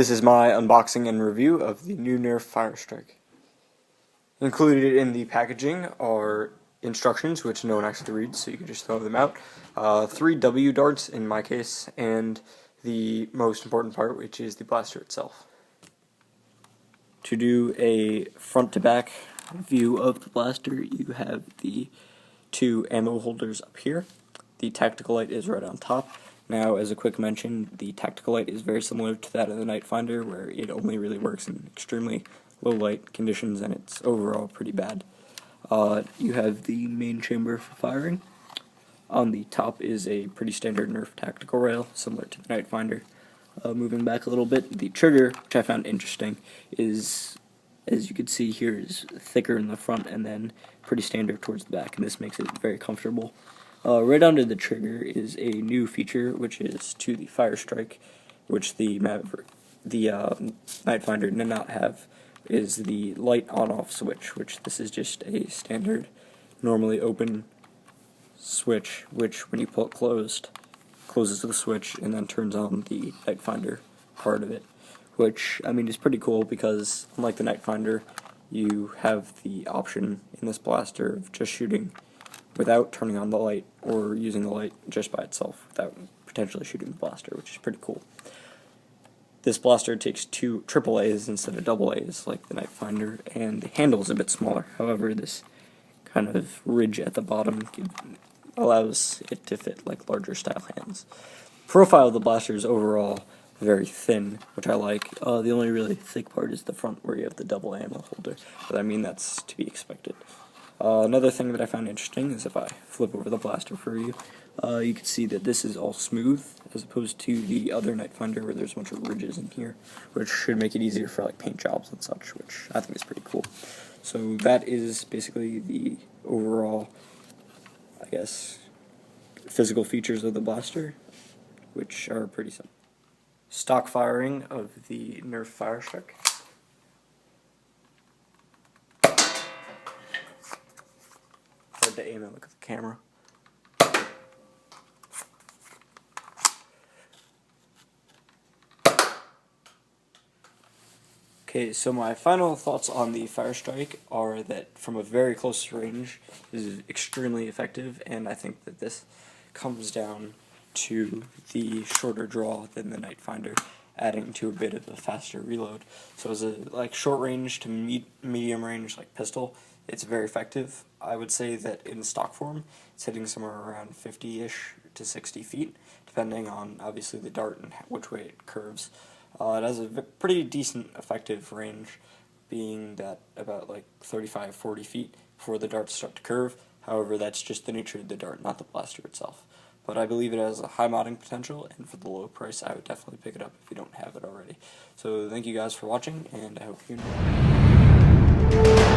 This is my unboxing and review of the new Nerf Firestrike. Included in the packaging are instructions, which no one actually reads, so you can just throw them out. 3 W darts in my case, and the most important part, which is the blaster itself. To do a front to back view of the blaster, you have the 2 ammo holders up here. The tactical light is right on top. Now, as a quick mention, the tactical light is very similar to that of the Night Finder, where it only really works in extremely low light conditions, and it's overall pretty bad. You have the main chamber for firing. On the top is a pretty standard Nerf tactical rail, similar to the Night Finder. Moving back a little bit, the trigger, which I found interesting, is, as you can see here, is thicker in the front and then pretty standard towards the back, and this makes it very comfortable. Right under the trigger is a new feature, which is to the Firestrike, which the Night Finder did not have, is the light on-off switch, which this is just a standard, normally open switch, which when you pull it closed, closes the switch and then turns on the Night Finder part of it, which, I mean, is pretty cool because, unlike the Night Finder, you have the option in this blaster of just shooting without turning on the light, or using the light just by itself without potentially shooting the blaster, which is pretty cool. This blaster takes 2 AAAs instead of AAs like the Night Finder, and the handle is a bit smaller. However, this kind of ridge at the bottom allows it to fit like larger style hands. Profile of the blaster is overall very thin, which I like. The only really thick part is the front, where you have the double ammo holder, but I mean, that's to be expected. Another thing that I found interesting is if I flip over the blaster for you, you can see that this is all smooth, as opposed to the other Night Finder where there's a bunch of ridges in here, which should make it easier for like paint jobs and such, which I think is pretty cool. So that is basically the overall, I guess, physical features of the blaster, which are pretty simple. Stock firing of the Nerf Firestrike. Hard to aim and look at the camera. Okay, so my final thoughts on the Firestrike are that from a very close range is extremely effective, and I think that this comes down to the shorter draw than the Night Finder, adding to a bit of a faster reload. So as a short range to medium range like pistol, it's very effective. I would say that in stock form, it's hitting somewhere around 50-ish to 60 feet, depending on obviously the dart and which way it curves. It has a pretty decent effective range, being that about like 35-40 feet before the darts start to curve. However, that's just the nature of the dart, not the blaster itself. But I believe it has a high modding potential, and for the low price, I would definitely pick it up if you don't have it already. So thank you guys for watching, and I hope you enjoy.